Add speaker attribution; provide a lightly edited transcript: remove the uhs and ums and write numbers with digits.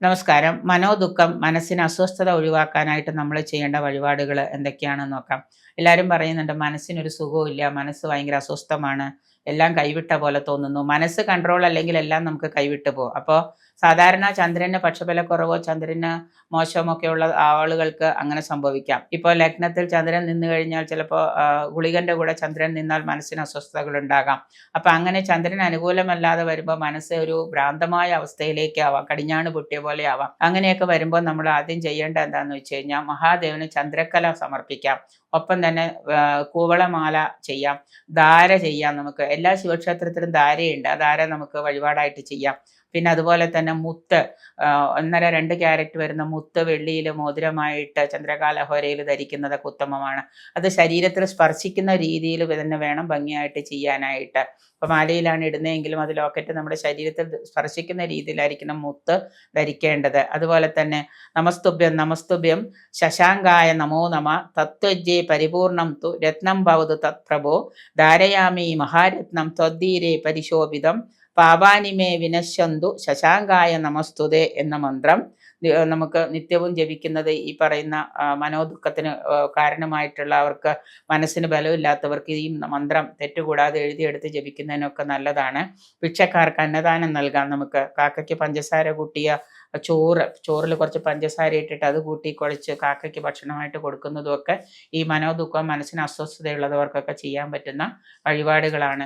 Speaker 1: നമസ്കാരം. മനോദുഃഖം, മനസ്സിന് അസ്വസ്ഥത ഒഴിവാക്കാനായിട്ട് നമ്മൾ ചെയ്യേണ്ട വഴിപാടുകൾ എന്തൊക്കെയാണെന്ന് നോക്കാം. എല്ലാവരും പറയുന്നുണ്ട് മനസ്സിനൊരു സുഖവുമില്ല, മനസ്സ് ഭയങ്കര അസ്വസ്ഥമാണ്, എല്ലാം കൈവിട്ട പോലെ തോന്നുന്നു. മനസ്സ് കൺട്രോൾ അല്ലെങ്കിൽ എല്ലാം നമുക്ക് കൈവിട്ട് പോകും. അപ്പോൾ സാധാരണ ചന്ദ്രന് പക്ഷബലക്കുറവോ ചന്ദ്രന് മോശമൊക്കെയുള്ള ആളുകൾക്ക് അങ്ങനെ സംഭവിക്കാം. ഇപ്പോൾ ലഗ്നത്തിൽ ചന്ദ്രൻ നിന്ന് കഴിഞ്ഞാൽ ചിലപ്പോൾ ഗുളികന്റെ കൂടെ ചന്ദ്രൻ നിന്നാൽ മനസ്സിന് അസ്വസ്ഥതകൾ ഉണ്ടാകാം. അപ്പം അങ്ങനെ ചന്ദ്രൻ അനുകൂലമല്ലാതെ വരുമ്പോൾ മനസ്സ് ഒരു ഭ്രാന്തമായ അവസ്ഥയിലേക്ക് ആവാം, കടിഞ്ഞാണ് പൊട്ടിയ പോലെ ആവാം. അങ്ങനെയൊക്കെ വരുമ്പോൾ നമ്മൾ ആദ്യം ചെയ്യേണ്ട എന്താണെന്ന് വെച്ച് കഴിഞ്ഞാൽ മഹാദേവന് ചന്ദ്രക്കല സമർപ്പിക്കാം. ഒപ്പം തന്നെ കൂവളമാല ചെയ്യാം, ധാര ചെയ്യാം. നമുക്ക് എല്ലാ ശിവക്ഷേത്രത്തിലും ധാരയുണ്ട്, ആ ധാര നമുക്ക് വഴിപാടായിട്ട് ചെയ്യാം. പിന്നെ അതുപോലെ തന്നെ മുത്ത്, 1.5-2 ക്യാരറ്റ് വരുന്ന മുത്ത് വെള്ളിയിൽ മോതിരമായിട്ട് ചന്ദ്രകാലഹോരയിൽ ധരിക്കുന്നതൊക്കെ ഉത്തമമാണ്. അത് ശരീരത്തിൽ സ്പർശിക്കുന്ന രീതിയിൽ തന്നെ വേണം ഭംഗിയായിട്ട് ചെയ്യാനായിട്ട്. ഇപ്പം മാലയിലാണ് ഇടുന്നതെങ്കിലും അത് ലോക്കറ്റ് നമ്മുടെ ശരീരത്തിൽ സ്പർശിക്കുന്ന രീതിയിലായിരിക്കണം മുത്ത് ധരിക്കേണ്ടത്. അതുപോലെ തന്നെ നമസ്തുഭ്യം നമസ്തുഭ്യം ശശാങ്കായ നമോ നമ തത്വജ്ഞേ പരിപൂർണം തു രത്നം ഭവതു തത് പ്രഭോ ധാരയാമി മഹാരത്നം ത്വദ്ദീരേ പരിശോഭിതം പാപാനിമേ വിനശ്യന്തു ശശാങ്കായ നമസ്തുതേ എന്ന മന്ത്രം നമുക്ക് നിത്യവും ജപിക്കുന്നത് ഈ പറയുന്ന മനോദുഃഖത്തിന് കാരണമായിട്ടുള്ള അവർക്ക് മനസ്സിന് ബലമില്ലാത്തവർക്ക് ഈ മന്ത്രം തെറ്റുകൂടാതെ എഴുതിയെടുത്ത് ജപിക്കുന്നതിനൊക്കെ നല്ലതാണ്. ഭിക്ഷക്കാർക്ക് അന്നദാനം നൽകാം. നമുക്ക് കാക്കയ്ക്ക് പഞ്ചസാര കൂട്ടിയ ചോറിൽ കുറച്ച് പഞ്ചസാര ഇട്ടിട്ട് അത് കൂട്ടി കുഴച്ച് കാക്കയ്ക്ക് ഭക്ഷണമായിട്ട് കൊടുക്കുന്നതുമൊക്കെ ഈ മനോദുഃഖം മനസ്സിന് അസ്വസ്ഥതയുള്ളവർക്കൊക്കെ ചെയ്യാൻ പറ്റുന്ന വഴിപാടുകളാണ്.